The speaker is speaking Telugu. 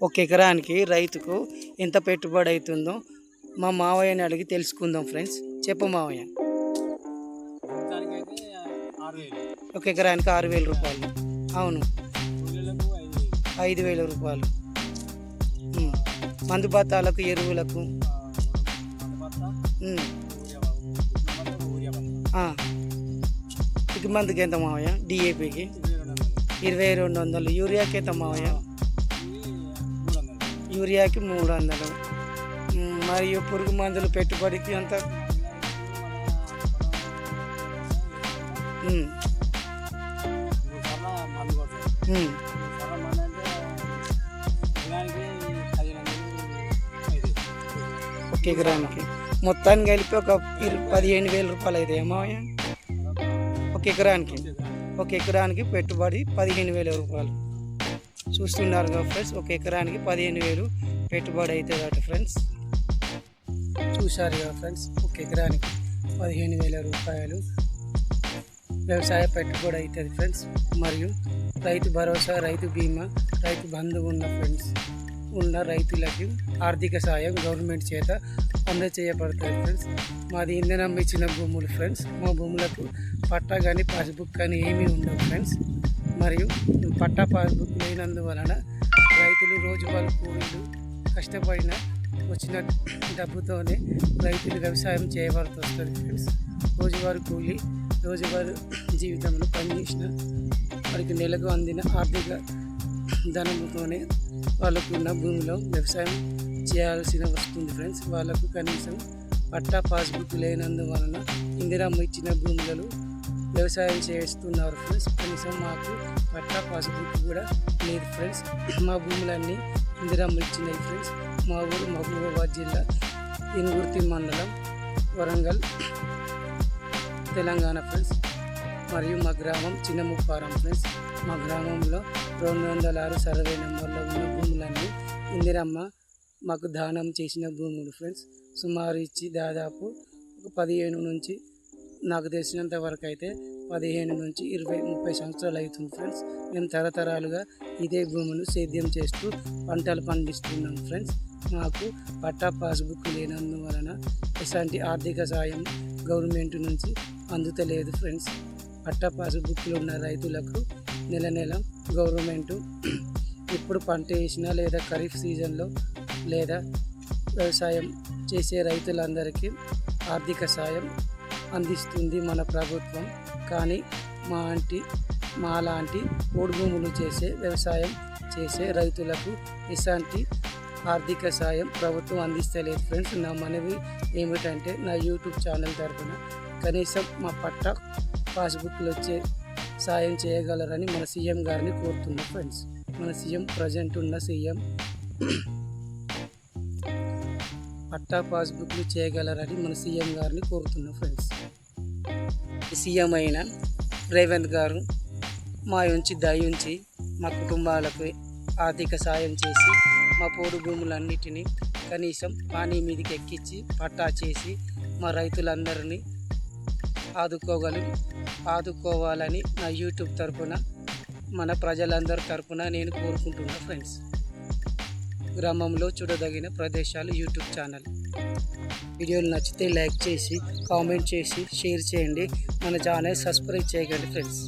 ఒక ఎకరానికి రైతుకు ఎంత పెట్టుబడి అవుతుందో మా మావయ్యని అడిగి తెలుసుకుందాం ఫ్రెండ్స్. చెప్పు మావయ్య. ఒక ఎకరానికి 6,000 రూపాయలు. అవును, 5,000 రూపాయలు. మందు బత్తాలకు, ఎరువులకు, ఇక మందుకి ఎంత మావయ్య? డిఏపికి 2,200. యూరియాకి ఎంత మావయ్య? యూరియాకి 300. మరియు పురుగు మందులు పెట్టుబడికి ఎంత? ఒక ఎకరానికి మొత్తానికి కలిపి ఒక 15,000 రూపాయలు అవుతాయి మావయ్య. ఒక ఎకరానికి పెట్టుబడి 15,000 రూపాయలు. చూస్తున్నారు కదా ఫ్రెండ్స్, ఒక ఎకరానికి 15,000 పెట్టుబడి అవుతుంది అట ఫ్రెండ్స్. చూశారు కదా ఫ్రెండ్స్, ఒక ఎకరానికి 15,000 రూపాయలు వ్యవసాయ పెట్టుబడి అవుతుంది ఫ్రెండ్స్. మరియు రైతు భరోసా, రైతు బీమా, రైతు బంధు ఉన్న రైతులకి ఆర్థిక సాయం గవర్నమెంట్ చేత అందజేయబడుతుంది ఫ్రెండ్స్. మాది ఇంధనం ఇచ్చిన భూములు ఫ్రెండ్స్. మా భూములకు పట్టా కానీ పాస్బుక్ కానీ ఏమీ ఉండవు ఫ్రెండ్స్. మరియు పట్టా పాస్బుక్ లేనందువలన రైతులు రోజువారీ కూలీలు కష్టపడిన వచ్చిన డబ్బుతోనే రైతులు వ్యవసాయం చేయవలసి వస్తుంది ఫ్రెండ్స్. రోజువారీ కూలీ రోజువారీ జీవితంలో పనిచేసిన వారికి నెలకు అందిన ఆర్థిక ధనముతోనే వాళ్ళకున్న భూమిలో వ్యవసాయం చేయాల్సిన వస్తుంది ఫ్రెండ్స్. వాళ్ళకు కనీసం పట్టా పాస్బుక్ లేనందువలన ఇందిరమ్మ ఇచ్చిన భూములలో వ్యవసాయం చేస్తున్నారు ఫ్రెండ్స్. కనీసం మాకు పట్టా పాస్బుక్ కూడా లేదు ఫ్రెండ్స్. మా భూములన్నీ ఇందిరమ్మ ఇచ్చినాయి ఫ్రెండ్స్. మా ఊరు మహబూబాబాద్ జిల్లా, ఇనుగుర్తి మండలం, వరంగల్, తెలంగాణ ఫ్రెండ్స్. మరియు మా గ్రామం చిన్న ముప్పారం ఫ్రెండ్స్. మా గ్రామంలో 206 సర్వే నెంబర్లో ఉన్న భూములన్నీ ఇందిరమ్మ మాకు దానం చేసిన భూములు ఫ్రెండ్స్. సుమారు ఇచ్చి దాదాపు ఒక 15 నుంచి, నాకు తెలిసినంత వరకు అయితే 15 నుంచి 20-30 సంవత్సరాలు అవుతుంది ఫ్రెండ్స్. మేము తరతరాలుగా ఇదే భూములు సేద్యం చేస్తూ పంటలు పండిస్తున్నాం ఫ్రెండ్స్. మాకు పట్టా పాస్బుక్ లేనందువలన ఎలాంటి ఆర్థిక సాయం గవర్నమెంట్ నుంచి అందుతలేదు ఫ్రెండ్స్. పట్టా పాస్బుక్లు ఉన్న రైతులకు నెల గవర్నమెంటు ఇప్పుడు పంట వేసినా లేదా ఖరీఫ్ సీజన్లో లేదా వ్యవసాయం చేసే రైతులందరికీ ఆర్థిక సాయం అందిస్తుంది మన ప్రభుత్వం. కానీ మాలాంటి పోడు భూములు చేసే వ్యవసాయం చేసే రైతులకు ఎలాంటి ఆర్థిక సాయం ప్రభుత్వం అందిస్తలేదు ఫ్రెండ్స్. నా మనవి ఏమిటంటే, నా యూట్యూబ్ ఛానల్ తరఫున కనీసం మా పట్టా పాస్బుక్లు వచ్చే సాయం చేయగలరని మన సీఎం గారిని కోరుతున్నాం ఫ్రెండ్స్. మన సీఎం ప్రజెంట్ ఉన్న సీఎం పట్టా పాస్బుక్లు చేయగలరని మన సీఎం గారిని కోరుతున్నాం ఫ్రెండ్స్. సీఎం అయిన రేవంత్ గారు మా ఉంచి దయించి మా కుటుంబాలకు ఆర్థిక సాయం చేసి మా పోడు భూములన్నిటినీ కనీసం పానీ మీదకి ఎక్కించి పట్టా చేసి మా రైతులందరినీ ఆదుకోవాలని నా యూట్యూబ్ తరఫున, మన ప్రజలందరి తరఫున నేను కోరుకుంటున్నా ఫ్రెండ్స్. గ్రామంలో చూడదగిన ప్రదేశాలు యూట్యూబ్ ఛానల్. వీడియోలు నచ్చితే లైక్ చేసి, కామెంట్ చేసి, షేర్ చేయండి. మన ఛానల్ సబ్స్క్రైబ్ చేయగండి ఫ్రెండ్స్.